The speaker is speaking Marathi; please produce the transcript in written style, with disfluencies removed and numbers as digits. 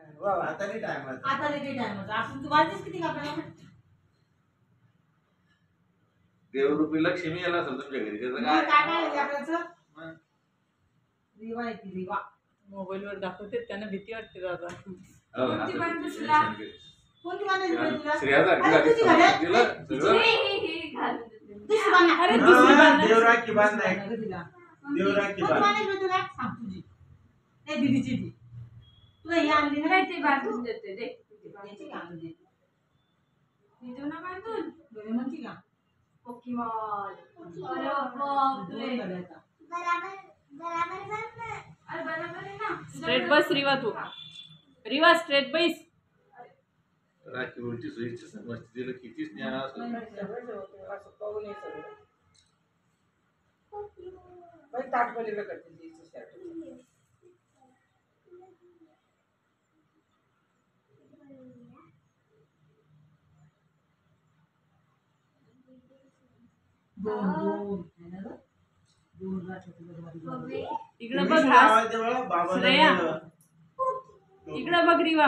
आता नाही टाइम आपण तू वाजतेस किती आपल्याला देवरूपी लक्ष्मी याला असेल तुमच्या घरी त्याचं काय काय काय आपल्याचं रिवा आहे ती रिवा मोबाईल वर दाखवते त्यांना भीती वाटते दादा. हो, आता कोणती बांधली टेन्शन तुला? घेते. कोणती बांधायची बाई तुला श्रेयासारखी अरे तुझी झाली, घड्याळ. तिला सगळं दुसरी बांधा. अरे दुसरी बांधा. देवराखी बांध नाही बांधा तिला. देवराखी कोणती बांध बांधायची बाई तुला सांग तुझी ए दीदीची ती तुला ही आणली ना ते बांधून देते दे याची का आणली तिथून बांधून बरे म्हणती का पोकीमॉन अरे दोन बापरे घड्याळचा. अरे बरोबर आहे ना स्ट्रेट बस रिवा तू. रिवा स्ट्रेट बैस. राखी उलटी सोयीची समजते तिला किती ज्ञान असलं असं पाहून हे सगळं बाई ताट पलीकडे करते तिची शर्ट. दोन इकडं बघ हास. बाबा श्रेया इकडं बघ रिवा.